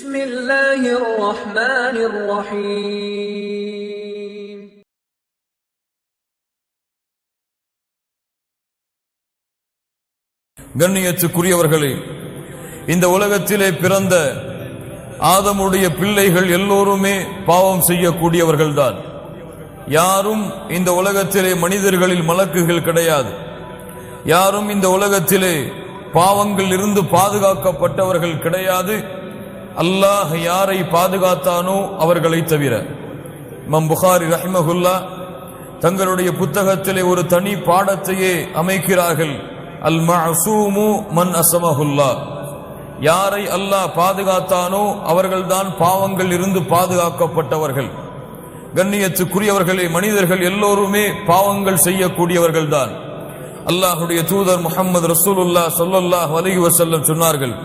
بسم الله الرحمن الرحيم கண்ணியத்துக்குரியவர்களே, இந்த உலகத்திலே பிறந்த ஆதமுடைய பிள்ளைகள் எல்லோருமே பாவம் செய்யக்கூடியவர்கள்தான். யாரும் இந்த உலகத்திலே மனிதர்களில் மலக்குகள் கிடையாது. யாரும் இந்த உலகத்திலே பாவங்கள் இருந்து பாதுகாக்கப்பட்டவர்கள் கிடையாது. அல்லாஹ் யாரை பாதுகாத்தானோ அவர்களை தவிர. இமாம் புகாரி ரஹிமஹுல்லா தங்களுடைய புத்தகத்திலே ஒரு தனி பாடத்தையே அமைக்கிறார்கள். அல் மஅசூமு மன் அஸமஹுல்லா, யாரை அல்லாஹ் பாதுகாத்தானோ அவர்கள்தான் பாவங்கள் இருந்து பாதுகாக்கப்பட்டவர்கள். கண்ணியத்துக்குரியவர்களே, மனிதர்கள் எல்லோருமே பாவங்கள் செய்யக்கூடியவர்கள் தான். அல்லாஹுடைய தூதர் முஹம்மது ரசூலுல்லாஹ் ஸல்லல்லாஹு அலைஹி வஸல்லம் சொன்னார்கள்,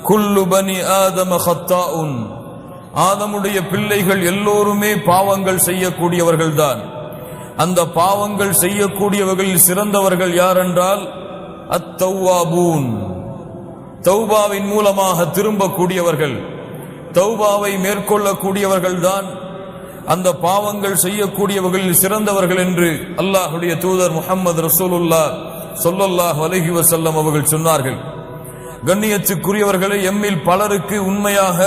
குல்லு பனி ஆதம ஹத்தாஉன், ஆதமுடைய பிள்ளைகள் எல்லோருமே பாவங்கள் செய்யக்கூடியவர்கள் தான். அந்த பாவங்கள் செய்யக்கூடியவர்களில் சிறந்தவர்கள் யார் என்றால் அத்தௌவாபூன், தௌபாவின் மூலமாக திரும்பக்கூடியவர்கள், தௌபாவை மேற்கொள்ளக்கூடியவர்கள் தான் அந்த பாவங்கள் செய்யக்கூடியவர்களில் சிறந்தவர்கள் என்று அல்லாஹுடைய தூதர் முஹம்மது ரசூலுல்லாஹ் ஸல்லல்லாஹு அலைஹி வஸல்லம் அவர்கள் சொன்னார்கள். கண்ணியத்துக்குரியவர்களே, எம்மில் பலருக்கு உண்மையாக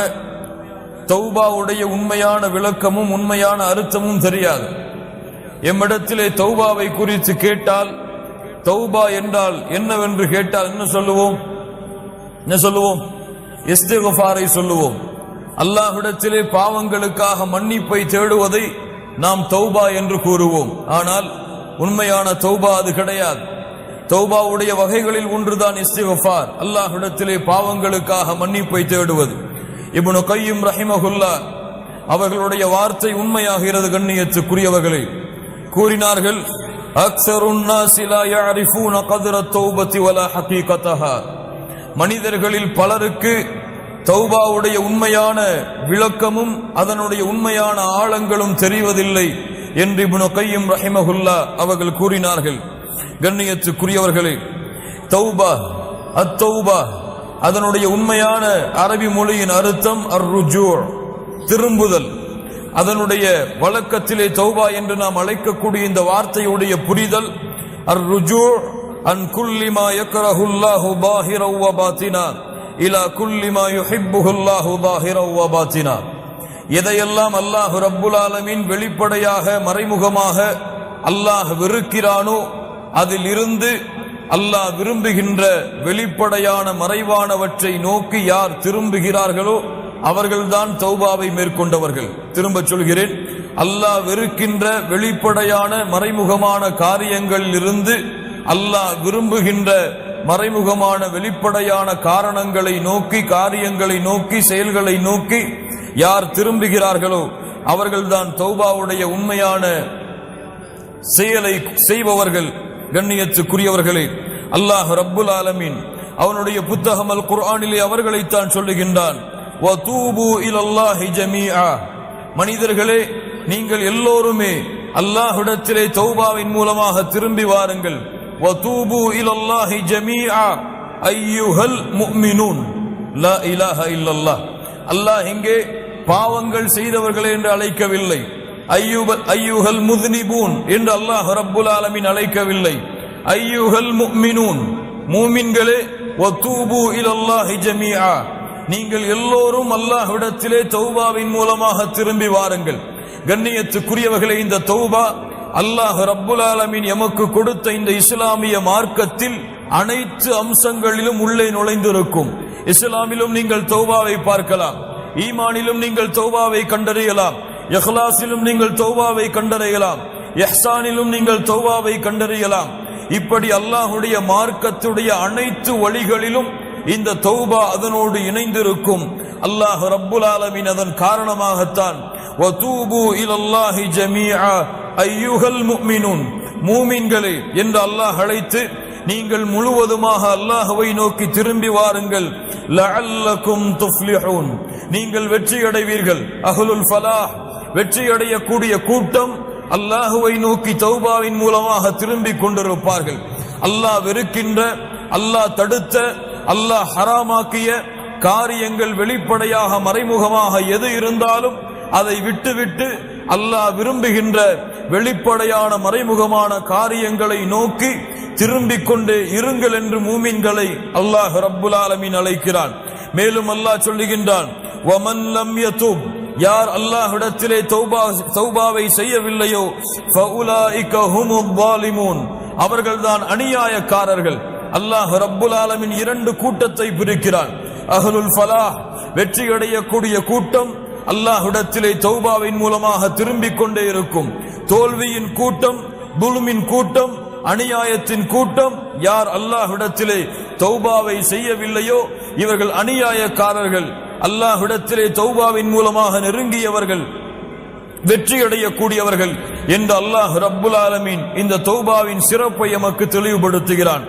தௌபாவுடைய உண்மையான விளக்கமும் உண்மையான அர்த்தமும் தெரியாது. எம்மிடத்திலே தௌபாவை குறித்து கேட்டால், தௌபா என்றால் என்னவென்று கேட்டால் என்ன சொல்லுவோம்? இஸ்திக்ஃபாரை சொல்லுவோம். அல்லாஹ்விடத்திலே பாவங்களுக்காக மன்னிப்பை தேடுவதை நாம் தௌபா என்று கூறுவோம். ஆனால் உண்மையான தௌபா அது கிடையாது. தௌபாவுடைய வகைகளில் ஒன்றுதான் இஸ்திக்ஃபார், அல்லாஹ்விடத்திலே பாவங்களுக்காக மன்னிப்பை தேடுவது. இப்னு கய்யிம் ரஹிமஹுல்லாஹ் அவர்களுடைய வார்த்தை உண்மையாகிறது. கண்ணியத்துக்குரியவர்களே, கூறினார்கள், அக்ஸருன் நாஸி லா யஅரிஃபூன கத்ர தௌபதி வலா ஹகீகதஹா, மனிதர்களில் பலருக்கு தௌபாவுடைய உண்மையான விளக்கமும் அதனுடைய உண்மையான ஆழங்களும் தெரிவதில்லை என்று இப்னு கய்யிம் ரஹிமஹுல்லாஹ் அவர்கள் கூறினார்கள். கண்ணியத்துக்குரியவர்களே, தௌபா, அத்தௌபா அதனுடைய உண்மையான அரபி மொழியின் அர்த்தம் அர்ருஜூ, திரும்புதல். அதனுடைய வழக்கத்திலே தௌபா என்று நாம் அழைக்கக்கூடிய இந்த வார்த்தையுடைய புரிதல் அர்ருஜூ அன் குல்லி மா யக்ரஹுல்லாஹு பாஹிரன் வ பாத்தினா இலா குல்லி மா யுஹிப்புல்லாஹு பாஹிரன் வ பாத்தினா, எதையெல்லாம் அல்லாஹ் ரப்புல் ஆலமீன் வெளிப்படையாக மறைமுகமாக அல்லாஹ் வெறுக்கிறானோ அதில் இருந்து அல்லாஹ் விரும்புகின்ற வெளிப்படையான மறைவானவற்றை நோக்கி யார் திரும்புகிறார்களோ அவர்கள்தான் தௌபாவை மேற்கொண்டவர்கள். திரும்ப சொல்கிறேன், அல்லாஹ் வெறுக்கின்ற வெளிப்படையான மறைமுகமான காரியங்களில் இருந்து அல்லாஹ் விரும்புகின்ற மறைமுகமான வெளிப்படையான காரணங்களை நோக்கி, காரியங்களை நோக்கி, செயல்களை நோக்கி யார் திரும்புகிறார்களோ அவர்கள்தான் தௌபாவுடைய உண்மையான செயலை செய்பவர்கள். கண்ணியத்துக்குரியவர்களே, அல்லாஹ் ரப்புல் ஆலமீன் அவனுடைய புத்தகம் அல் குர்ஆனிலே அவர்களைத்தான் சொல்லுகின்றான், வதூபு இலல்லாஹி ஜமீஆ, மனிதர்களே நீங்கள் எல்லோருமே அல்லாஹ்விடத்திலே தௌபாவின் மூலமாக திரும்பி வாருங்கள். வதூபு இலல்லாஹி ஜமீஆ அய்யுஹல் முஃமினூன் லா இலாஹா இல்லல்லாஹ், அல்லாஹ் இங்கே பாவங்கள் செய்தவர்களே என்று அழைக்கவில்லை, ஐயுஹல் முஸ்னிபூன் என்று அல்லாஹ் ரப்புல் ஆலமீன் அழைக்கவில்லை. ஐயுஹல் முஃமினூன், மூமின்களே, வதூபு இலல்லாஹி ஜமீஆ, நீங்கள் எல்லோரும் அல்லாஹ்விடத்திலே தௌபாவின் மூலமாக திரும்பி வாருங்கள். கண்ணியத்துக்குரியவர்களே, இந்த தௌபா அல்லாஹ் ரப்புல் ஆலமீன் எமக்கு கொடுத்த இந்த இஸ்லாமிய மார்க்கத்தில் அனைத்து அம்சங்களிலும் உள்ளே நுழைந்திருக்கும். இஸ்லாமிலும் நீங்கள் தௌபாவை பார்க்கலாம், ஈமானிலும் நீங்கள் தௌபாவை கண்டறியலாம், இஹ்லாஸிலும் நீங்கள் தௌபாவை கண்டறியலாம், இஹ்சானிலும் நீங்கள் தௌபாவை கண்டறியலாம். இப்படி அல்லாஹ்வுடைய மார்க்கத்துடைய அனைத்து வழிகளிலும் இந்த தௌபா அதனோடு இணைந்திருக்கும். அல்லாஹ் ரப்புல் ஆலமீன் அதன் காரணமாகத்தான் வதூபு இலல்லாஹி ஜமீஆ அய்யுஹல் முஃமினூன், மூமின்களே என்று அல்லாஹ் அழைத்து நீங்கள் முழுவதுமாக அல்லாஹ்வை நோக்கி திரும்பி வாருங்கள். லஅல்லகும் துஃப்லிஹூன், நீங்கள் வெற்றி அடைவீர்கள். அஹ்லுல் ஃபலாஹ், வெற்றி அடையக்கூடிய கூட்டம் அல்லாஹ்வை நோக்கி தௌபாவின் மூலமாக திரும்பி கொண்டிருப்பார்கள். அல்லாஹ் வெறுக்கின்ற, அல்லாஹ் தடுத்த, அல்லாஹ் ஹராமாக்கிய காரியங்கள் வெளிப்படையாக மறைமுகமாக எது இருந்தாலும் அதை விட்டுவிட்டு அல்லாஹ் விரும்புகின்ற வெளிப்படையான மறைமுகமான காரியங்களை நோக்கி திரும்பிக் கொண்டே இருங்கள் என்று மூமின்களை அல்லாஹ் ரப்புல் ஆலமீன் அழைக்கிறான். மேலும் அல்லாஹ் சொல்லுகின்றான், வமன் லம் யதுப், யார் அல்லாஹ்விடத்திலே தௌபாவை செய்யவில்லையோ ஃபஉலாயிக ஹுமுல் ஸாலிமூன், அவர்கள்தான் அநியாயக்காரர்கள். அல்லாஹ் ரப்புல் ஆலமீன் இரண்டு கூட்டத்தை பிரிக்கிறான். அஹ்லுல் ஃபலாஹ், வெற்றி அடையக்கூடிய கூட்டம் அல்லாஹ்விடத்திலே தௌபாவின் மூலமாக திரும்பிக் கொண்டே இருக்கும். தோல்வியின் கூட்டம், துல்மின் கூட்டம், அநியாயத்தின் கூட்டம், யார் அல்லாஹ்விடத்திலே தௌபாவை செய்யவில்லையோ இவர்கள் அநியாயக்காரர்கள். அல்லாஹ்விடத்திலே தௌபாவின் மூலமாக நெருங்கியவர்கள் வெற்றி அடையக்கூடியவர்கள் என்று அல்லாஹ் ரப்புல் ஆலமீன் இந்த தௌபாவின் சிறப்பை எமக்கு தெளிவுபடுத்துகிறான்.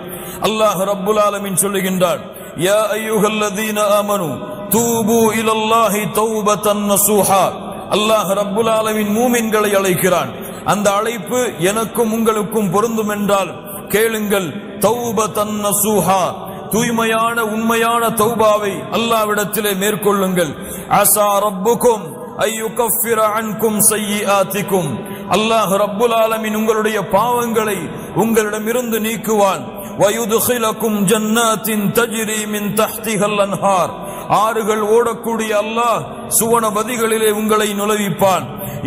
அல்லாஹ் ரப்புல் ஆலமீன் சொல்லுகின்றான், யா அய்யுஹல்லதீன ஆமனு தூபு இலல்லாஹி தௌபத்தன் நஸூஹா. அல்லாஹ் ரப்புல் ஆலமீன் மூமின்களை அழைக்கிறான். அந்த அழைப்பு எனக்கும் உங்களுக்கும் பொருந்தும் என்றால் கேளுங்கள், தௌபத்தன் நஸூஹா, தூய்மையான உண்மையான தௌபாவை அல்லாஹ்விடத்திலே மேற்கொள்ளுங்கள். அஸா ரப்புக்கும் ஐயுகஃபிர அன்கும் ஸய்யிஆத்திக்கும், அல்லாஹ் ரப்புல் ஆலமீன் உங்களுடைய பாவங்களை உங்களிடமிருந்து நீக்குவான். வயுதுகிலக்கும் ஜன்னாத்தின் தஜ்ரி மின் தஹ்திஹல் அன்ஹார், ஆறுகள் ஓடக்கூடிய அல்லாஹ் சுவனபதிகளிலே உங்களை நுழைவிப்பான்.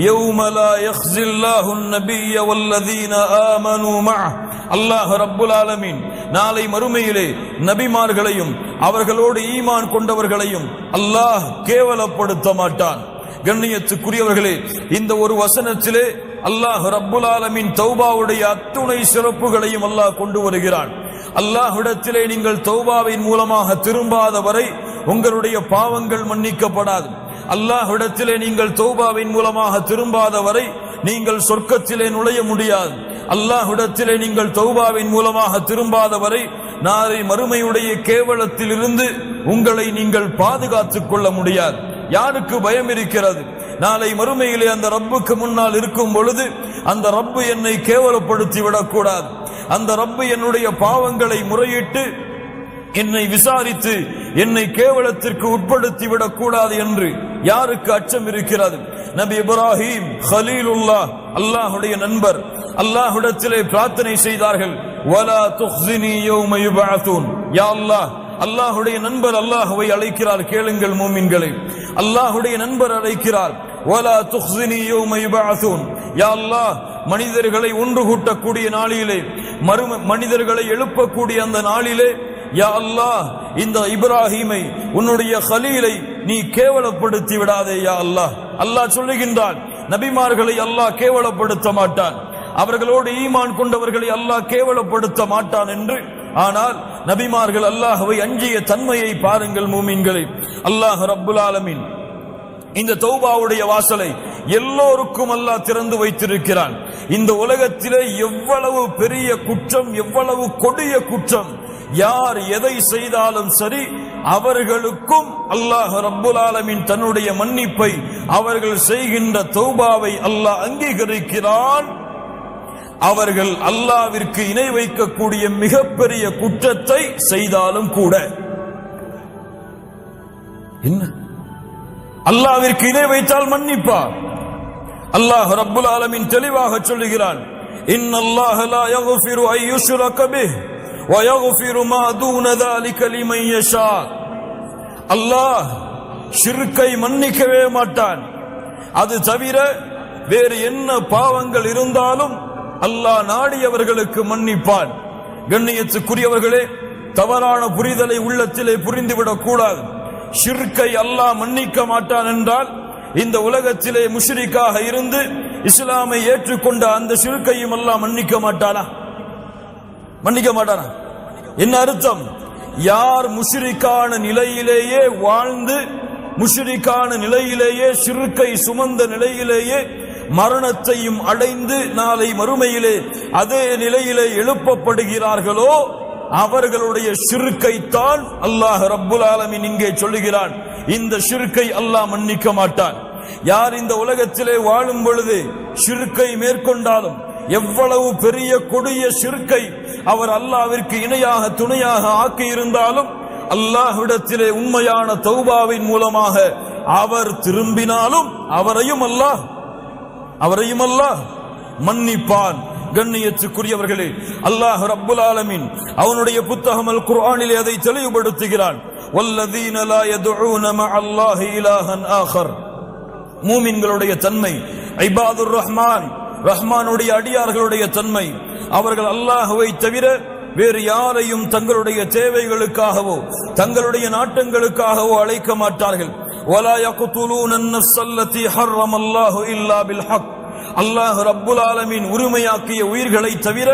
யௌம லா யக்ஸில்லாஹுன் நபிய்ய வல்லதீன ஆமனூ மஅஹ், அல்லாஹ் ரப்புல் ஆலமீன் நாளை மறுமையிலே நபிமார்களையும் அவர்களோடு ஈமான் கொண்டவர்களையும் அல்லாஹ் கேவலப்படுத்த மாட்டான். கண்ணியத்துக்குரியவர்களே, இந்த ஒரு வசனத்திலே அல்லாஹ் ரப்புல் ஆலமீன் தௌபாவுடைய அத்துணை சிறப்புகளையும் அல்லாஹ் கொண்டு வருகிறான். அல்லாஹ்விடத்திலே நீங்கள் தௌபாவின் மூலமாக திரும்பாத வரை உங்களுடைய பாவங்கள் மன்னிக்கப்படாது. அல்லாஹ்விடத்திலே நீங்கள் தௌபாவின் மூலமாக திரும்பாத வரை நீங்கள் சொர்க்கத்திலே நுழைய முடியாது. அல்லாஹ்விடத்திலே நீங்கள் தௌபாவின் மூலமாக திரும்பாத வரை நாளை மறுமையுடைய கேவலத்தில் இருந்து உங்களை நீங்கள் பாதுகாத்துக் கொள்ள முடியாது. யாருக்கு பயம் இருக்கிறது? நாளை மறுமையிலே அந்த ரப்புக்கு முன்னால் இருக்கும் பொழுது அந்த ரப்பு என்னை கேவலப்படுத்தி விடக்கூடாது, அந்த ரப்பு என்னுடைய பாவங்களை முறையிட்டு என்னை விசாரித்து என்னை கேவலத்திற்கு உட்படுத்தி விடக்கூடாது என்று யாருக்கு அச்சம் இருக்கிறது? நபி இப்ராஹிம் கலீலுல்லாஹ், அல்லாஹ்வுடைய நண்பர், அல்லாஹ்விடத்திலே பிரார்த்தனை செய்தார்கள், வலா துக்ஸினி யௌம யுபஅஸூன். யா அல்லாஹ், அல்லாஹ்வுடைய நண்பர் அல்லாஹ்வை அழைக்கிறார். கேளுங்கள் மூமின்களே, அல்லாஹ்வுடைய நண்பர் அழைக்கிறார், வலா துக்ஸினி யௌம யுபஅஸூன். யா அல்லாஹ், மனிதர்களை ஒன்று கூட்டக்கூடிய நாளிலே, மனிதர்களை எழுப்பக்கூடிய அந்த நாளிலே, யா அல்லாஹ், இந்த இப்ராஹீமை உன்னுடைய கலீலை நீ கேவலப்படுத்தி விடாதே யா அல்லாஹ். அல்லாஹ் சொல்லுகின்றான், நபிமார்களை அல்லாஹ் கேவலப்படுத்த மாட்டான், அவர்களோடு ஈமான் கொண்டவர்களை அல்லாஹ் கேவலப்படுத்த மாட்டான் என்று. ஆனால் நபிமார்கள் அல்லாஹ்வை அஞ்சிய தன்மையை பாருங்கள் மூமின்களே. அல்லாஹ் ரப்புல் ஆலமீன் இந்த தௌபாவுடைய வாசலை எல்லோருக்கும் அல்லாஹ் திறந்து வைத்திருக்கிறான். இந்த உலகத்திலே எவ்வளவு பெரிய குற்றம், எவ்வளவு கொடிய குற்றம், யார் எதை செய்தாலும் சரி, அவர்களுக்கும் அல்லாஹ் ரப்புல் ஆலமீன் தன்னுடைய மன்னிப்பை, அவர்கள் செய்கின்ற தௌபாவை அல்லாஹ் அங்கீகரிக்கிறான். அவர்கள் அல்லாஹ்விற்கு இணை வைக்கக்கூடிய மிகப்பெரிய குற்றத்தை செய்தாலும் கூட. என்ன? அல்லாஹ்விற்கு இணை வைத்தால் மன்னிப்பார். அல்லாஹ் ரப்புல் ஆலமீன் தெளிவாக சொல்லுகிறான், இன்னல்லாஹ லா யக்ஃபிரு அன் யுஷ்ரக பிஹி வ யக்ஃபிரு மா தூன ذلك லிமன் யஷா. அல்லாஹ் ஷிர்க்கை மன்னிக்கவே மாட்டான். அது தவிர வேறு என்ன பாவங்கள் இருந்தாலும் அல்லாஹ் நாடியவர்களுக்கு மன்னிப்பான். கண்ணியத்துக்குரியவர்களே, தவறான புரிதலை உள்ளத்திலே புரிந்துவிடக் கூடாது. ஷிர்க்கை அல்லாஹ் மன்னிக்க மாட்டான் என்றால் இந்த உலகத்திலே முஷ்ரிக்காக இருந்து இஸ்லாமை ஏற்றுக்கொண்ட அந்த ஷிர்க்கையும் அல்லாஹ் மன்னிக்க மாட்டானா? மன்னிக்க மாட்டானா? என்ன அர்த்தம்? யார் முஷ்ரிக்கான நிலையிலேயே வாழ்ந்து, முஷ்ரிக்கான நிலையிலேயே, ஷிர்க்கை சுமந்த நிலையிலேயே மரணத்தையும் அடைந்து நாளை மறுமையிலே அதே நிலையிலே எழுப்பப்படுகிறார்களோ அவர்களுடைய ஷிர்க்கைத்தான் அல்லாஹ் ரப்புல் ஆலமீன் இங்கே சொல்லுகிறான், இந்த ஷிர்க்கை அல்லாஹ் மன்னிக்க மாட்டான். யார் இந்த உலகத்திலே வாழும் பொழுது ஷிர்க்கை மேற்கொண்டாலும், எவ்வளவு பெரிய கொடிய ஷிர்க்கை அவர் அல்லாஹ்விற்கு இணையாக துணையாக ஆக்கி இருந்தாலும் அல்லாஹ்விடத்திலே உண்மையான தௌபாவின் மூலமாக அவர் திரும்பினாலும் அவரையும் அல்லாஹ் மன்னிப்பான். கண்ணியத்துக்குரியவர்களே, அல்லாஹ் ரப்புல் ஆலமீன் அவனுடைய புத்தகம் அல் குர்ஆனிலே அதை தெளிவுபடுத்துகிறான். வல்லதீன லா யதுஊன மஅல்லாஹி இலாஹன் ஆகர். மூமின்களுடைய தன்மை, இபாதுர் ரஹ்மான், ரஹ்மானுடைய அடியார்களுடைய தன்மை, அவர்கள் அல்லாஹ்வை தவிர வேறு யாரையும் தங்களுடைய தேவைகளுக்காகவோ தங்களுடைய நாட்டங்களுக்காகவோ அழைக்க மாட்டார்கள். வலா யக்துலூன அன்-நஃப்ஸ அல்லதி ஹர்ரமல்லாஹு இல்லா பில் ஹக். அல்லாஹ் ரப்புல் ஆலமீன் உரிமையாக்கிய உயிர்களை தவிர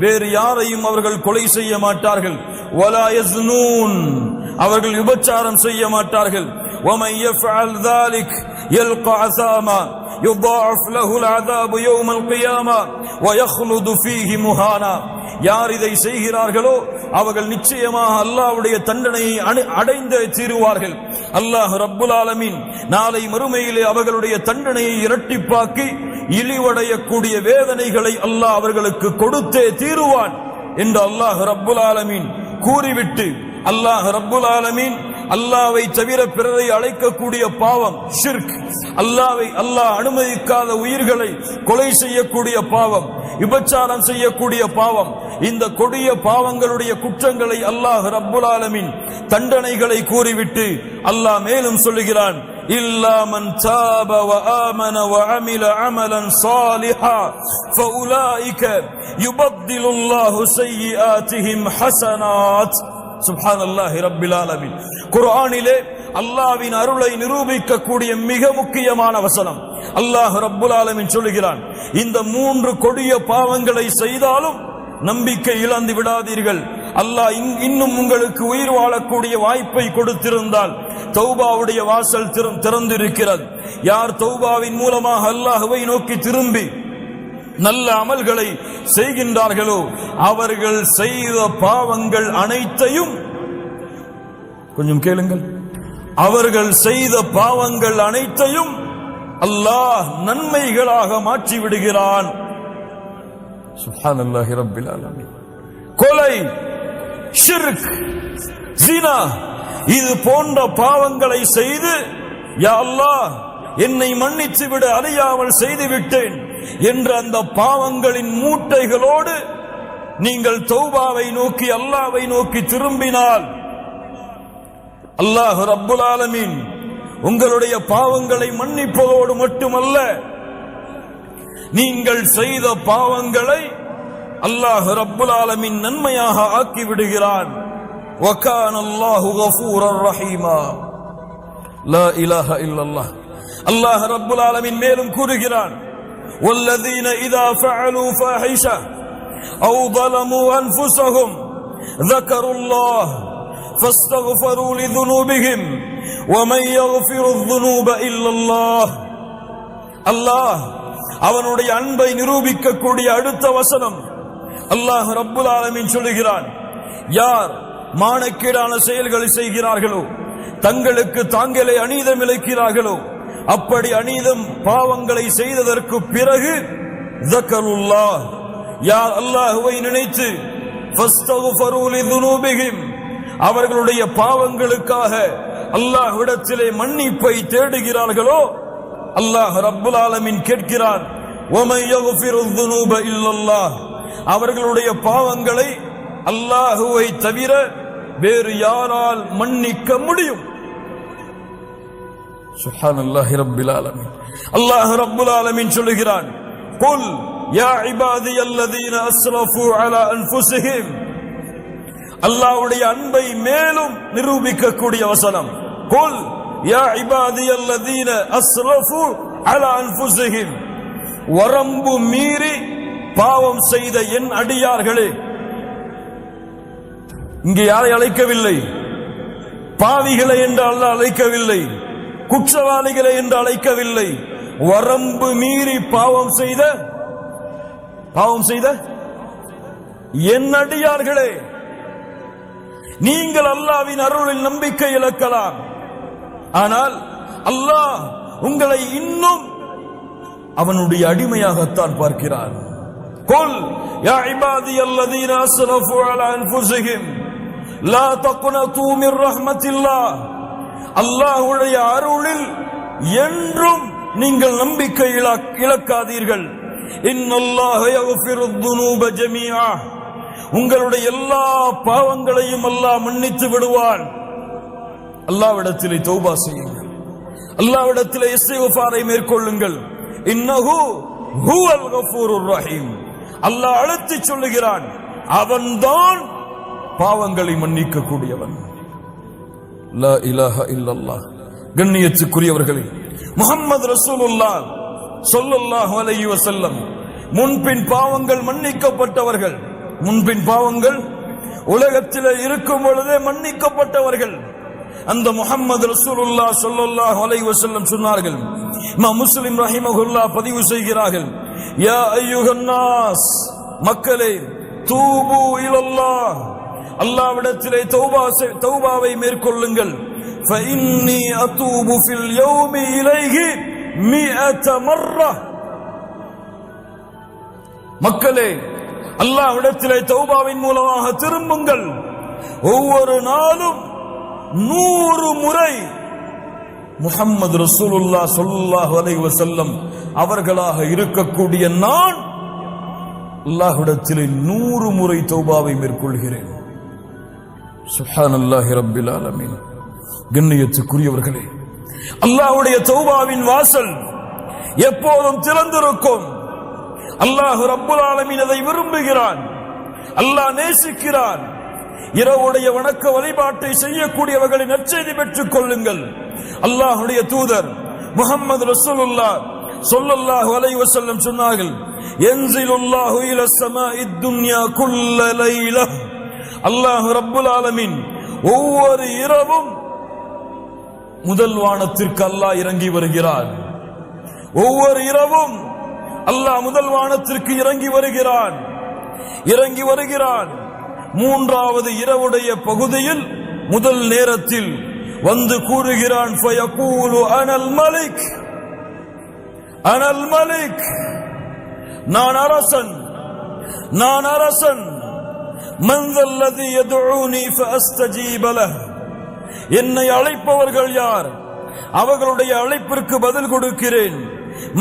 வேறு யாரையும் அவர்கள் கொலை செய்ய மாட்டார்கள். வலா யஸ்னூன், அவர்கள் விபச்சாரம் செய்ய மாட்டார்கள். ومن يفعل ذلك يلقى عثاما يضاعف له العذاب يوم القيامة ويخلد فيه مهانا. யார் இதை செய்கிறார்களோ அவர்கள் நிச்சயமாக அல்லாஹ்வுடைய தண்டனையை அடைந்தே தீருவார்கள். அல்லாஹ் ரப்புல் ஆலமீன் நாளை மறுமையிலே அவர்களுடைய தண்டனையை இரட்டிப்பாக்கி இழிவடையக்கூடிய வேதனைகளை அல்லாஹ் அவர்களுக்கு கொடுத்தே தீருவான் என்று அல்லாஹ் ரப்புல் ஆலமீன் கூறிவிட்டு, அல்லாஹ் ரப்புல் ஆலமீன் அல்லாஹ்வை தவிர பிறரை அழைக்கக்கூடிய பாவம் ஷிர்க், அல்லாஹ் அனுமதிக்காத உயிர்களை கொலை செய்யக்கூடிய பாவம், விபச்சாரம் செய்யக்கூடிய பாவம், இந்த கொடிய பாவங்களுடைய குற்றங்களை அல்லாஹ் ரப்புல் ஆலமீன் தண்டனைகளை கூறிவிட்டு அல்லாஹ் மேலும் சொல்லுகிறான், இல்லா மன் தாப வ ஆமன வ அமில அமலன் சாலிஹா ஃபஉலாயிக யுபத்திலுல்லாஹு ஸய்யிஆத்திஹிம் ஹஸனாத். சுப்ஹானல்லாஹி ரப்பில் ஆலமீன். குர்ஆனிலே அல்லாஹ்வின் அருளை நிரூபிக்கக்கூடிய மிக முக்கியமான வசனம். அல்லாஹ் ரப்புல் ஆலமீன் சொல்லுகிறான், இந்த 3 கொடிய பாவங்களை செய்தாலும் நம்பிக்கை இழந்து விடாதீர்கள். அல்லாஹ் இன்னும் உங்களுக்கு உயிர் வாழக்கூடிய வாய்ப்பை கொடுத்திருந்தால் தௌபாவுடைய வாசல் திறந்திருக்கிறது. யார் தௌபாவின் மூலமாக அல்லாஹ்வை நோக்கி திரும்பி நல்ல அமல்களை செய்கின்றார்களோ அவர்கள் செய்த பாவங்கள் அனைத்தையும், கொஞ்சம் கேளுங்கள், அவர்கள் செய்த பாவங்கள் அனைத்தையும் அல்லாஹ் நன்மைகளாக மாற்றி விடுகிறான். சுப்ஹானல்லாஹி ரப்பில் ஆலமீன். கொலை, ஷிர்க், ஜினா இது போன்ற பாவங்களை செய்து, யா அல்லாஹ் என்னை மன்னித்து விட, அறியாமல் செய்து விட்டேன் என்ற அந்த பாவங்களின் மூட்டைகளோடு நீங்கள் தௌபாவை நோக்கி அல்லாஹ்வை நோக்கி திரும்பினால் அல்லாஹ் ரப்புல் ஆலமீன் உங்களுடைய பாவங்களை மன்னிப்பதோடு மட்டுமல்ல, நீங்கள் செய்த பாவங்களை அல்லாஹ் ரப்புல் ஆலமீன் நன்மையாக ஆக்கி விடுகிறான். வகான அல்லாஹு கஃபூரர் ரஹீமா. லா இலாஹ இல்லல்லாஹ். அல்லாஹ் ரப்புல் ஆலமீன் மேலும் கூறுகிறான், வல்லதீன இதா ஃபஅலூ ஃபாஹிஷா அவ் ظلموا أنفسهم ذكروا الله فاستغفروا لذنوبهم ومن يغفر الذنوب إلا الله. அல்லாஹ் அவனுடைய அன்பை நிரூபிக்கக்கூடிய அடுத்த வசனம். அல்லாஹ் ரப்புல் ஆலமீன் சொல்லுகிறான், யார் மானக்கேடான செயல்களை செய்கிறார்களோ, தங்களுக்கு தாங்களே அநீதம் இழைக்கிறார்களோ, அப்படி அநீதம் பாவங்களை செய்ததற்கு பிறகு ذكروا யார் அல்லாஹ்வை நினைத்து فاستغفروا لذنوبهم அவர்களுடைய பாவங்களுக்காக அல்லாஹ்விடத்திலே மன்னிப்பை தேடுகிறார்களோ, அல்லாஹ் ரப்புல் ஆலமீன் கேட்கிறான், وَمَن يَغْفِرُ الذُّنُوبَ إِلَّا اللَّهُ அவர்களுடைய பாவங்களை அல்லாஹ்வை தவிர வேறு யாரால் மன்னிக்க முடியும்? சுப்ஹானல்லாஹி ரப்பில் ஆலமீன். அல்லாஹ் ரப்புல் ஆலமீன் சொல்லுகிறான், குல் யா இபாதியல்லதீன அஸ்ரஃபு அலா அன்ஃபுஸிஹிம். அல்லாஹ்வுடைய அன்பை மேலும் நிரூபிக்கக்கூடிய வசனம். குல் யா இபாதியல்லதீன அஸ்ரஃபு அலா அன்ஃபுஸிஹிம். வரம்பு மீறி பாவம் செய்த என் அடியார்களே. இங்கே யாரை அழைக்கவில்லை, பாவிகளை என்று அல்லாஹ் அழைக்கவில்லை, குற்றவாளிகளை என்று அழைக்கவில்லை. வரம்பு மீறி பாவம் செய்த என் அடியார்களே, நீங்கள் அல்லாஹ்வின் அருளில் நம்பிக்கை இழக்கலாம், ஆனால் அல்லாஹ் உங்களை இன்னும் அவனுடைய அடிமையாகத்தான் பார்க்கிறான். குல் யா இபாதியல்லதீன அஸ்ரஃபு அலா அன்ஃபுஸிஹிம் லா தக்னது மிர் ரஹ்மத்தில்லாஹ், அல்லாஹ்வுடைய அருளில் என்றும் நீங்கள் நம்பிக்கை இழக்காதீர்கள். இன்னல்லாஹ யக்ஃபிருத் துனூப ஜமீஆ, உங்களுடைய எல்லா பாவங்களையும் அல்லாஹ் மன்னித்து விடுவான். அல்லாஹ்விடத்திலே தௌபா செய்யுங்கள், அல்லாஹ்விடத்திலே இஸ்திக்ஃபாரை மேற்கொள்ளுங்கள். இன்னஹு ஹுவல் கஃபூருர் ரஹீம், அல்லாஹ் அழைத்து சொல்லுகிறான், அவன்தான் பாவங்களை மன்னிக்க கூடியவன். லா இலாஹ இல்லல்லாஹ். கண்ணியத்துக்குரியவர்களே, முஹம்மது ரசூலுல்லாஹ் ஸல்லல்லாஹு அலைஹி வஸல்லம் முன்பின் பாவங்கள் மன்னிக்கப்பட்டவர்கள். முன்பின் பாவங்கள் உலகத்தில் இருக்கும் பொழுதே மன்னிக்கப்பட்டவர்கள். அந்த முஹம்மது ரசூலுல்லாஹ் ஸல்லல்லாஹு அலைஹி வஸல்லம் சொன்னார்கள், இமாம் முஸ்லிம் ரஹிமஹுல்லாஹ் பதிவு செய்கிறார்கள், யா அய்யுஹன் நாஸ், மக்களே, தூபு இலல்லாஹ், அல்லாஹ்விடத்திலே தௌபாவை மேற்கொள்ளுங்கள். ஃபஇன்னி அதூபு ஃபில் யௌமி இலைஹி 100 மர்ரா. மக்களே, அல்லாஹ்விடத்திலே தௌபாவின் மூலமாக திரும்புங்கள். ஒவ்வொரு நாளும் 100 முறை முஹம்மது ரசூலுல்லாஹ் ஸல்லல்லாஹு அலைஹி வஸல்லம் அவர்களாக இருக்கக்கூடிய நான் அல்லாஹ்விடத்திலே 100 முறை தௌபாவை மேற்கொள்கிறேன். சுப்ஹானல்லாஹி ரப்பில் ஆலமீன். கண்ணியத்துக்குரியவர்களே, அல்லாஹ்வுடைய தௌபாவின் வாசல் எப்போதும் திறந்திருக்கும். அல்லாஹ் ரப்புல் ஆலமீன் அதை விரும்புகிறான், அல்லாஹ் நேசிக்கிறான். இரவுடைய வணக்க வழிபாட்டை செய்யக்கூடியவர்களின் நற்செய்தி பெற்றுக் கொள்ளுங்கள். அல்லாஹ்வுடைய தூதர் முஹம்மது ரசூலுல்லாஹ் ஸல்லல்லாஹு அலைஹி வஸல்லம் சொன்னார்கள், யன்ஸிலுல்லாஹு இலஸ் ஸமாஇத் துன்யா குல்ல லைலா, அல்லாஹ் ரப்புல் ஆலமீன் ஒவ்வொரு இரவும் முதல் வானத்திற்கு அல்லாஹ் இறங்கி வருகிறான். ஒவ்வொரு இரவும் அல்லாஹ் முதல் வானத்திற்கு இறங்கி வருகிறான். மூன்றாவது இரவுடைய பகுதியில் முதல் நேரத்தில் வந்து கூறுகிறான், ஃபயகூலு அனல் மலிக், அனல் மலிக், நான் அரசன், நான் அரசன். மன் அல்லதி யதுஊனி ஃபஅஸ்தஜீப லஹ், என்னை அழைப்பவர்கள் யார், அவர்களுடைய அழைப்பிற்கு பதில் கொடுக்கிறேன்.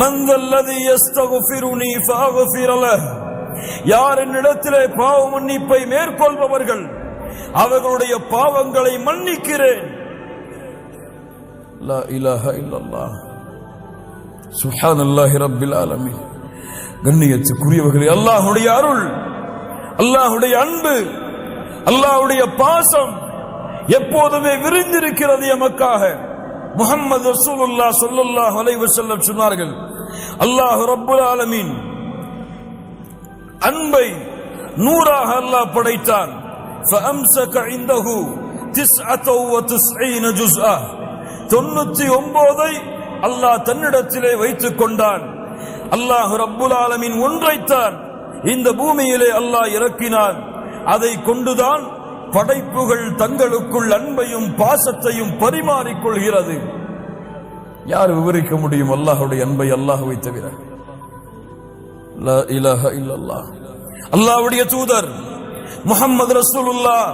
மன் அல்லதி யஸ்தக்ஃபிருனி ஃபஅக்ஃபிர லஹ், யார் என்னிடத்திலே பாவ மன்னிப்பை மேற்கொள்பவர்கள் அவர்களுடைய பாவங்களை மன்னிக்கிறேன். லா இலாஹ இல்லல்லாஹ். சுப்ஹானல்லாஹி ரப்பில் ஆலமீன். கண்ணியத்துக்குரியவர்களே, அல்லாஹ்வுடைய அருள், அல்லாஹ்வுடைய அன்பு, அல்லாஹ்வுடைய பாசம் எப்போதுமே விரிந்திருக்கிறது எமக்காக. முஹம்மது ரசூலுல்லாஹ் ஸல்லல்லாஹு அலைஹி வஸல்லம் சொன்னார்கள், அல்லாஹ் ரப்புல் ஆலமீன் அன்பை 100ஆக அல்லாஹ் படைத்தான். فأمسك عنده 99 ஜுஸ்ஆ, 99ஐ அல்லாஹ் தன்னிடத்திலே வைத்துக் கொண்டான். அல்லாஹ் ரப்புல் ஆலமீன் ஒன்றைத்தான் இந்த பூமியிலே அல்லாஹ் இறக்கினான். அதை கொண்டுதான் படைப்புகள் தங்களுக்குள் அன்பையும் பாசத்தையும் பரிமாறிக்கொள்கிறது. யார் விவரிக்க முடியும் அல்லாஹ்வுடைய அன்பை அல்லாஹ்வை தவிர? லா இலாஹ இல்லல்லாஹ். அல்லாஹ்வுடைய தூதர் முஹம்மது ரசூலுல்லாஹ்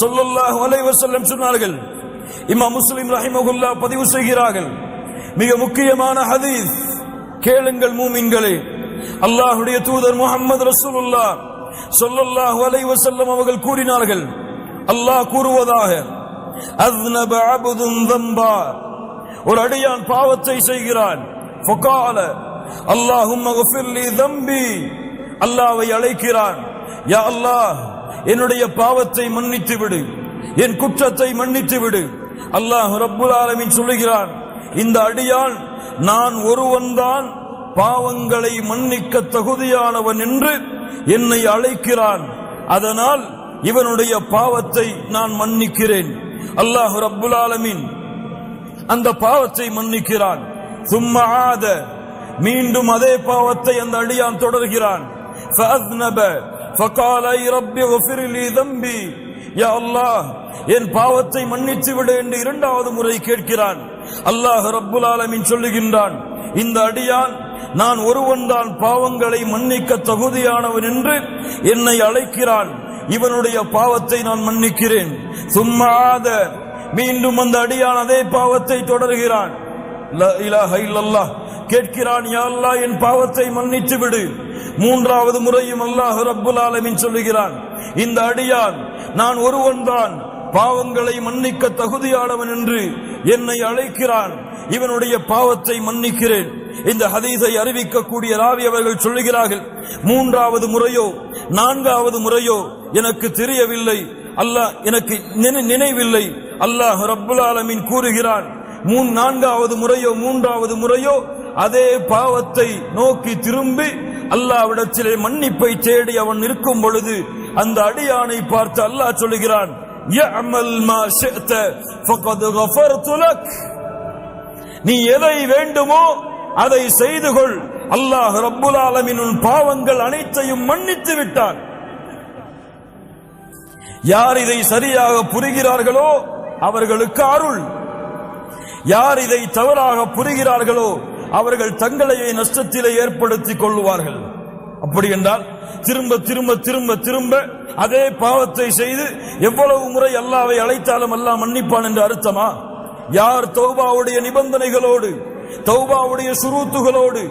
ஸல்லல்லாஹு அலைஹி வஸல்லம் சொன்னார்கள், இமாம் முஸ்லிம் ரஹிமஹுல்லாஹ் பதிவு செய்கிறார்கள், மிக முக்கியமான ஹதீஸ், கேளுங்கள் மூமின்களே. அல்லாஹ்வுடைய தூதர் முஹம்மது ரசூலுல்லாஹ் ஸல்லல்லாஹு அலைஹி வஸல்லம் அவர்கள் கூறினார்கள், அல்லாஹ் கூறுவதாக, அஸ்னப அப்துன் ذنبا, ஒரு அடியான் பாவத்தை செய்கிறான். ஃபகால அல்லாஹும்ம க்ஃபிர் லி ذنبي, அல்லாஹ்வை அழைக்கிறான், யா அல்லாஹ் என்னுடைய பாவத்தை மன்னித்து விடு, என் குற்றத்தை மன்னித்து விடு. அல்லாஹ் ரப்புல் ஆலமீன் சொல்லுகிறான், இந்த அடியான் நான் ஒருவன்தான் பாவங்களை மன்னிக்க தகுதியானவன் என்று என்னை அழைக்கிறான், அதனால் இவனுடைய பாவத்தை நான் மன்னிக்கிறேன். அல்லாஹ் ரப்புல் ஆலமீன் அந்த பாவத்தை மன்னிக்கிறான். சும்மா ஆத, மீண்டும் அதே பாவத்தை அந்த அடியான் தொடர்கிறான். ஃபஅஸ்னப ஃபகால ரப்பி க்ஃபிர் லி ذنبي, யா அல்லாஹ் என் பாவத்தை மன்னித்து விடு என்று இரண்டாவது முறை கேட்கிறான். அல்லாஹ் ரப்புல் ஆலமீன் சொல்லுகின்றான், இந்த அடியான் நான் ஒருவன் தான் பாவங்களை மன்னிக்க தகுதியானவன் என்று என்னை அழைக்கிறான், இவனுடைய பாவத்தை நான் மன்னிக்கிறேன். சும்மாத மீண்டும் அந்த அடியான் அதே பாவத்தை தொடர்கிறான். லா இலாஹ இல்லல்லாஹ் கேட்கிறான், யா அல்லாஹ் என் பாவத்தை மன்னித்து விடு. மூன்றாவது முறையும் அல்லாஹ் ரப்புல் ஆலமீன் சொல்லுகிறான், இந்த அடியான் நான் ஒருவன்தான் பாவங்களை மன்னிக்க தகுதியானவன் என்று என்னை அழைக்கிறான், இவனுடைய பாவத்தை மன்னிக்கிறேன். இந்த ஹதீஸை அறிவிக்கக்கூடிய ராவி அவர்கள் சொல்லுகிறார்கள், மூன்றாவது முறையோ நான்காவது முறையோ எனக்கு தெரியவில்லை, அல்லாஹ் எனக்கு நினைவில்லை. அல்லாஹ் ரப்புல் ஆலமீன் கூறுகிறான், நான்காவது முறையோ மூன்றாவது முறையோ அதே பாவத்தை நோக்கி திரும்பி அல்லாஹ்விடத்திலே மன்னிப்பை தேடி அவன் இருக்கும் பொழுது அந்த அடியானை பார்த்து அல்லாஹ் சொல்லுகிறான், யஅமல் மா ஷிஅத ஃபகத் கஃபர்து லக், நீ எதை வேண்டுமோ அதை செய்து கொள், அல்லாஹ் ரப்புல் ஆலமீன் உன் பாவங்கள் அனைத்தையும் மன்னித்து விட்டான். யார் இதை சரியாக புரிகிறார்களோ அவர்களுக்கு அருள், யார் இதை தவறாக புரிகிறார்களோ அவர்கள் தங்களையே நஷ்டத்திலே ஏற்படுத்திக் கொள்வார்கள். அப்படி என்றால் திரும்ப திரும்ப திரும்ப திரும்ப அதே பாவத்தை செய்து எவ்வளவு முறை அல்லாஹ்வை அழைத்தாலும் அல்லாஹ் மன்னிப்பான் என்று அர்த்தமா? யார் தௌபாவுடைய நிபந்தனைகளோடு தௌபாவுடைய சுரூத்துகளோடு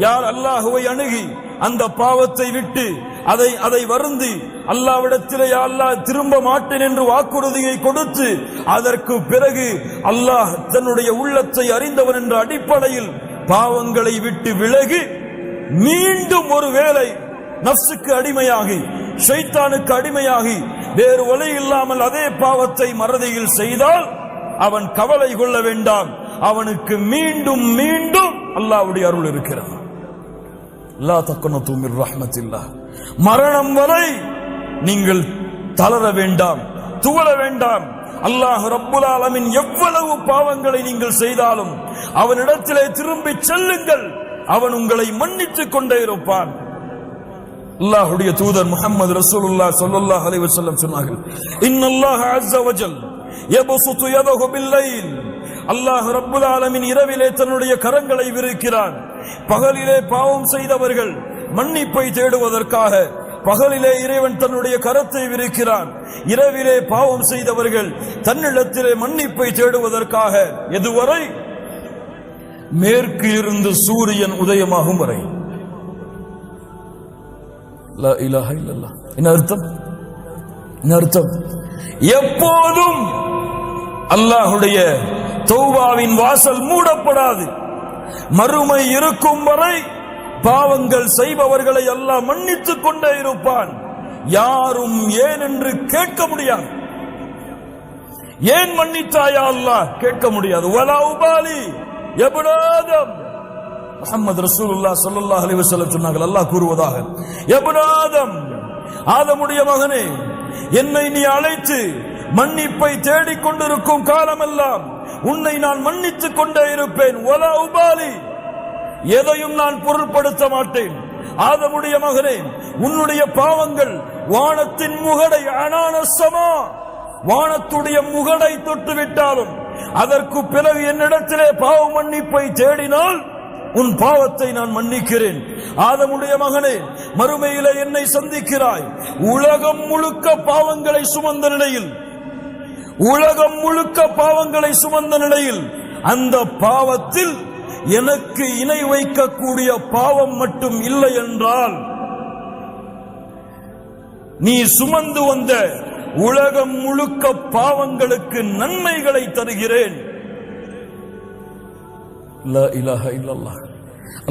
யார் அல்லாஹ்வை அணுகி அந்த பாவத்தை விட்டு அதை வருந்தி அல்லாஹ்விடத்திலே யா அல்லாஹ் திரும்ப மாட்டேன் என்று வாக்குறுதியை கொடுத்து அதற்கு பிறகு அல்லாஹ் தன்னுடைய உள்ளத்தை அறிந்தவன் என்ற அடிப்படையில் பாவங்களை விட்டு விலகி மீண்டும் ஒரு வேளை நஃப்ஸுக்கு அடிமையாகி ஷைத்தானுக்கு அடிமையாகி வேறு வழி இல்லாமல் அதே பாவத்தை மறதியில் செய்தால் அவன் கவலை கொள்ள வேண்டாம், அவனுக்கு மீண்டும் மீண்டும் அல்லாஹ்வுடைய அருள் இருக்கிறது. லா தக்னது மிர் ரஹ்மத்தில்லாஹ், மரணம் வரை நீங்கள் தளர வேண்டாம், துவள வேண்டாம். அல்லாஹ் ரப்புல் ஆலமீன் எவ்வளவு பாவங்களை நீங்கள் செய்தாலும் அவனிடத்திலே திரும்பி செல்லுங்கள், அவன் உங்களை மன்னித்துக் கொண்டே இருப்பான். அல்லாஹ்வுடைய தூதர் முஹம்மது ரசூலுல்லாஹ் ஸல்லல்லாஹு அலைஹி வஸல்லம் சொன்னார்கள், இன்னல்லாஹ அஸ்ஸ வஜல் யபசுது யதஹு பில்லைல், அல்லாஹ் ரப்புல் ஆலமீன் இரவிலே தன்னுடைய கரங்களை விரிக்கிறான். பகலிலே பாவம் செய்தவர்கள் மன்னிப்பை தேடுவதற்காக பகலிலே இறைவன் தன்னுடைய கரத்தை விரிக்கிறான், இரவிலே பாவம் செய்தவர்கள் தன்னிடத்திலே மன்னிப்பை தேடுவதற்காக. எதுவரை? மேற்கு இருந்து சூரியன் உதயமாகும் வரை. லா இலாஹ இல்லல்லாஹ். என்ன அர்த்தம்? என்ன அர்த்தம்? எப்போதும் அல்லாஹ்வுடைய தௌபாவின் வாசல் மூடப்படாது. மறுமை இருக்கும் வரை பாவங்கள் செய்பவர்களை அல்லாஹ் மன்னித்துக் கொண்டே இருப்பான். யாரும் ஏன் என்று கேட்க முடியாது. ஏன் மன்னித்தாயா அல்லாஹ் கேட்க முடியாது. வலா உபாலி இப்னு ஆதம், முஹம்மது ரசூலுல்லாஹ் ஸல்லல்லாஹு அலைஹி வஸல்லம் சொன்னார்கள், அல்லாஹ் கூறுவதாக, இப்னு ஆதம், ஆதமுடைய மகனே, என்னை நீ அழைத்து மன்னிப்பை தேடிக் கொண்டிருக்கும் காலமெல்லாம் உன்னை நான் மன்னித்துக் கொண்டே இருப்பேன். வலா உபாலி, எதையும் நான் பொருட்படுத்த மாட்டேன். ஆதமுடைய மகனே, உன்னுடைய பாவங்கள் வானத்தின் முகடை அனானசமா, வானத்துடைய முகடை தொட்டு விட்டாலும் அதற்கு பிறகு என்னிடத்திலே பாவ மன்னிப்பை தேடினால் உன் பாவத்தை நான் மன்னிக்கிறேன். ஆதமுடைய மகனே, மறுமையிலே என்னை சந்திக்கிறாய். உலகம் முழுக்க பாவங்களை சுமந்த நிலையில், உலகம் முழுக்க பாவங்களை சுமந்த நிலையில் அந்த பாவத்தில் எனக்கு இணை வைக்கக்கூடிய பாவம் மட்டும் இல்லை என்றால் நீ சுமந்து வந்த உலகம் முழுக்க பாவங்களுக்கு நன்மைகளை தருகிறேன். லா இலாஹ இல்லல்லாஹ்.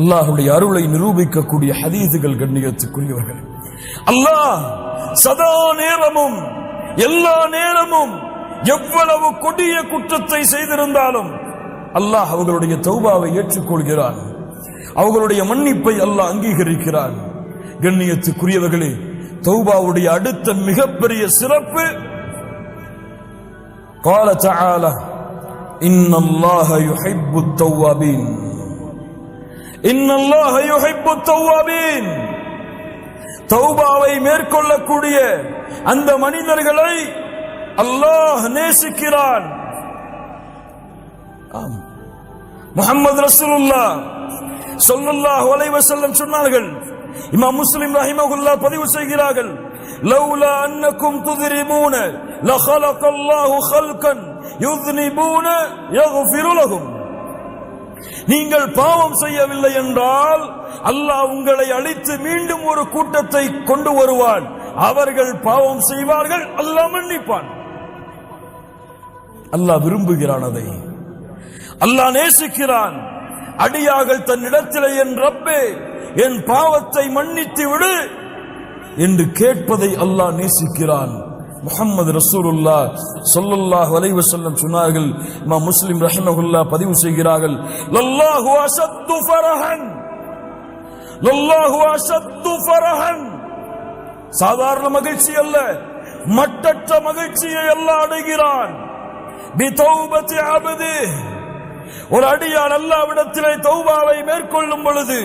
அல்லாஹ்வுடைய அருளை நிரூபிக்கக்கூடிய ஹதீஸுகள் கண்ணியத்துக்குரியவர்கள். அல்லாஹ் சதா நேரமும் எல்லா நேரமும் எவ்வளவு கொடிய குற்றத்தை செய்திருந்தாலும் அல்லாஹ் அவர்களுடைய தௌபாவை ஏற்றுக்கொள்கிறான், அவர்களுடைய மன்னிப்பை அல்லாஹ் அங்கீகரிக்கிறான். கண்ணியத்துக்குரியவர்களே, தௌபாவுடைய அடுத்த மிகப்பெரிய சிறப்பு قال تعالى إن الله يحب التوابين إن الله يحب التوابين. தௌபாவை மேற்கொள்ளக்கூடிய அந்த மனிதர்களை அல்லாஹ் நேசிக்கிறான். முஹம்மது ரசூலுல்லாஹ் ஸல்லல்லாஹு அலைஹி வஸல்லம் சொன்னார்கள், இமாம் முஸ்லிம் ரஹிமஹுல்லாஹ் பதிவு செய்கிறார்கள், லௌலா அன்னக்கும் துذربون لخلق الله خلقا يذنبون يغفر لهم. நீங்கள் பாவம் செய்யவில்லை என்றால் அல்லாஹ் உங்களை அழித்து மீண்டும் ஒரு கூட்டத்தை கொண்டு வருவான். அவர்கள் பாவம் செய்வார்கள், அல்லாஹ் மன்னிப்பான். அல்லாஹ் விரும்புகிறான், அதை அல்லாஹ் நேசிக்கிறான். அடியார்கள் தன்னிடத்திலே என் ரப்பே என் பாவத்தை மன்னித்து விடு என்று கேட்பதை அல்லாஹ் நேசிக்கிறான். முஹம்மது ரசூலுல்லாஹ் ஸல்லல்லாஹு அலைஹி வஸல்லம் சொன்னார்கள். இமாம் முஸ்லிம் ரஹிமஹுல்லாஹ் பதிவு செய்கிறார்கள், லல்லாஹு அஷத்து ஃபரஹன், லல்லாஹு அஷத்து ஃபரஹன். சாதாரண மகிழ்ச்சி அல்ல, மட்டற்ற மகிழ்ச்சியை அல்லாஹ் அடைகிறான். பிதௌபத்தி அப்தி, ஒரு அடியான் அல்லாஹ்விடத்திலே தௌபாவை மேற்கொள்ளும் பொழுது,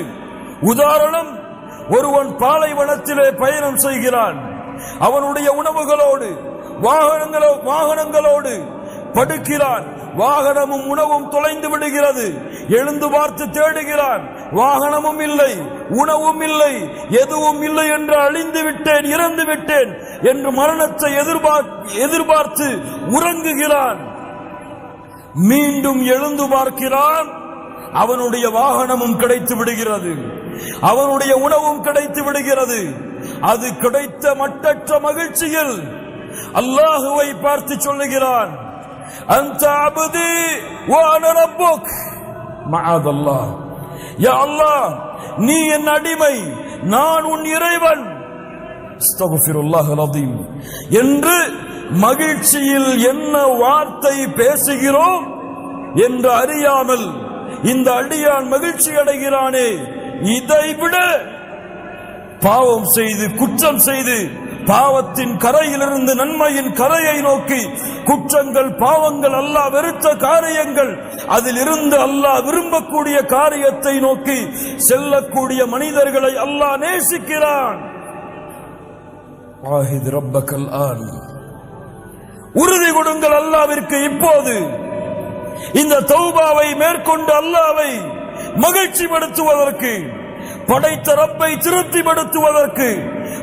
உதாரணம், ஒருவன் பாலைவனத்திலே பயணம் செய்கிறான். அவனுடைய உணவுகளோடு வாகனங்களோடு படுக்கிறான். வாகனமும் உணவும் தொலைந்து விடுகிறது. எழுந்து பார்த்து தேடுகிறான். வாகனமும் இல்லை, உணவும் இல்லை, எதுவும் இல்லை என்று அழிந்து விட்டேன், இறந்து விட்டேன் என்று மரணத்தை எதிர்பார்த்து உறங்குகிறான். மீண்டும் எழுந்து பார்க்கிறான். அவனுடைய வாகனமும் கிடைத்து விடுகிறது, அவனுடைய உணவும் கிடைத்து விடுகிறது. அது கிடைத்த மட்டற்ற மகிழ்ச்சியில் அல்லாஹுவை பார்த்து சொல்லுகிறான், அன்த அப்தி வ அன ரப்புக். மஅதல்லாஹ், யா அல்லாஹ், நீ என் அடிமை, நான் உன் இறைவன். அஸ்தக்ஃபிருல்லாஹல் அஸீம் என்று மகிழ்ச்சியில் என்ன வார்த்தை பேசுகிறோம் என்று அறியாமல் இந்த அடியான் மகிழ்ச்சி அடைகிறானே, இதைவிட பாவம் செய்து குற்றம் செய்து பாவத்தின் கரையிலிருந்து நன்மையின் கரையை நோக்கி, குற்றங்கள் பாவங்கள் அல்லாஹ் வெறுத்த காரியங்கள், அதில் இருந்து அல்லாஹ் விரும்பக்கூடிய காரியத்தை நோக்கி செல்லக்கூடிய மனிதர்களை அல்லாஹ் நேசிக்கிறான். வாஹித் ரப்பக்கல் ஆன், உறுதி கொடுங்கள் அல்லாஹ்விற்கு இப்போது. இந்த தௌபாவை மேற்கொண்டு அல்லாஹ்வை மகிழ்ச்சிப்படுத்துவதற்கு, படைத்த ரப்பை திருப்திப்படுத்துவதற்கு,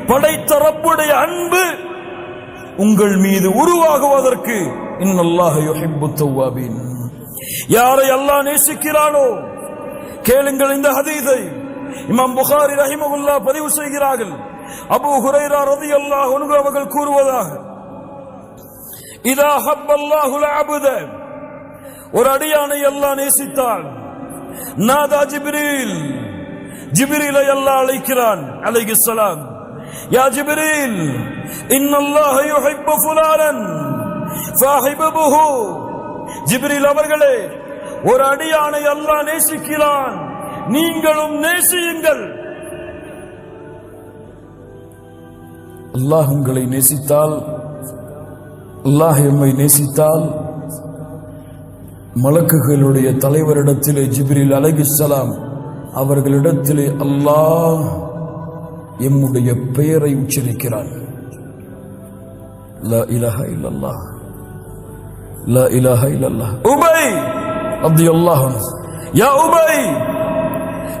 படைத்த ரப்புடைய அன்பு உங்கள் மீது உருவாகுவதற்கு. இன்னல்லாஹ யுஹிப்புத் தவ்வாபீன். யாரை அல்லாஹ் நேசிக்கிறானோ, கேளுங்கள் இந்த ஹதீஸை. இமாம் புகாரி ரஹிமஹுல்லாஹ் பதிவு செய்கிறார்கள். அபூ ஹுரைரா ரலியல்லாஹு அன்ஹு அவர்கள் கூறுவதாக, இதா ஹப்பல்லாஹுல் அப்த, ஒரு அடியானை அல்லாஹ் நேசித்தால், நாதா ஜிப்ரீல், ஜிப்ரீலை அல்லாஹ் அழைக்கிறான் அலைஹிஸ்ஸலாம், யா ஜிப்ரீல் இன்னல்லாஹ யுஹிப்பு ஃபுலானன் ஃபஹிபுஹு. ஜிப்ரீல் அவர்களே, ஒரு அடியானை அல்லாஹ் நேசிக்கிறான், நீங்களும் நேசியுங்கள். அல்லாஹ் உங்களை நேசித்தால், அல்லாஹ் எம்மை நேசித்தால், மலக்குகளுடைய தலைவரிடத்திலே ஜிப்ரீல் அலைஹிஸ்ஸலாம் அவர்களிடத்திலே அல்லாஹ் எம்முடைய பெயரை உச்சரிக்கிறான். லா இலாஹ இல்லல்லாஹ், லா இலாஹ இல்லல்லாஹ். உபை ரலியல்லாஹு அன்ஹு, யா உபை,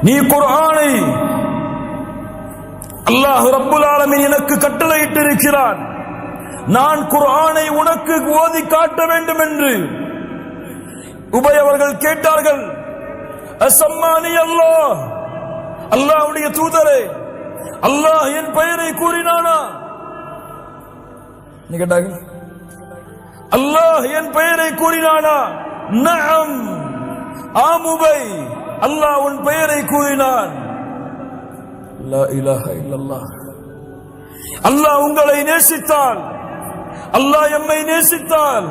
நீ குர்ஆனை அல்லாஹ் ரப்புல் ஆலமீன் எனக்கு கட்டளையிட்டு இருக்கிறான், நான் குர்ஆனை உனக்கு ஓதி காட்ட வேண்டும் என்று உபை அவர்கள் கேட்டார்கள். அஸ்ஸமானி அல்லாஹ், அல்லாஹ்வுடைய தூதரே, அல்லாஹ் என் பெயரை கூறினானா? கேட்டார்கள், அல்லாஹ் என் பெயரை கூறினானா? நஅம், ஆம் உபை, அல்லாஹ் உன் பெயரை கூறினான். லா இலாஹ இல்லல்லாஹ். அல்லாஹ் உங்களை நேசித்தால், அல்லாஹ் எம்மை நேசித்தால்,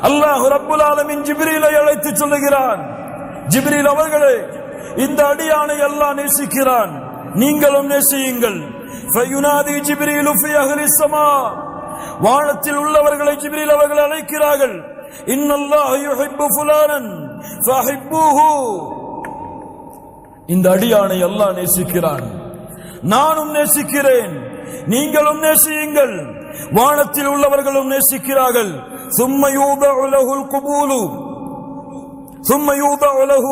அல்லாஹ் ரப்புல் ஆலமீன் ஜிப்ரீலை அழைத்து சொல்லுகிறான், ஜிப்ரீல் அவர்களே, இந்த அடியானை அல்லாஹ் நேசிக்கிறான், நீங்களும் நேசியுங்கள். ஃபயுனாதி ஜிப்ரீலு ஃபி அஹ்லிஸ் ஸமா, வானத்தில் உள்ளவர்களை ஜிப்ரீல் அவர்கள் அழைக்கிறார்கள், இன்னல்லாஹ யுஹிப்பு ஃபுலானன் ஃபஹிப்புஹு. இந்த அடியானை அல்லாஹ் நேசிக்கிறான், நானும் நேசிக்கிறேன், நீங்களும் நேசியுங்கள். வானத்தில் உள்ளவர்களும் நேசிக்கிறார்கள். ثم يوضع له القبول ثم يوضع له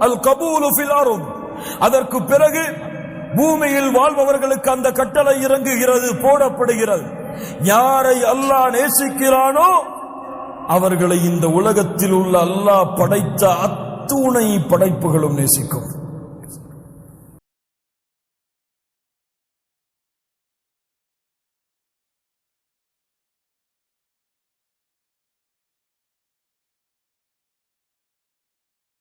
القبول في الارض. அதற்கு பிறகு பூமியில் வாழ்பவர்களுக்கு அந்த கட்டளை இறங்குகிறது, போடப்படுகிறது. யாரை அல்லாஹ் நேசிக்கிறானோ அவர்களை இந்த உலகத்தில் உள்ள அல்லாஹ் படைத்த அத்துணை படைப்புகளும் நேசிக்கும்.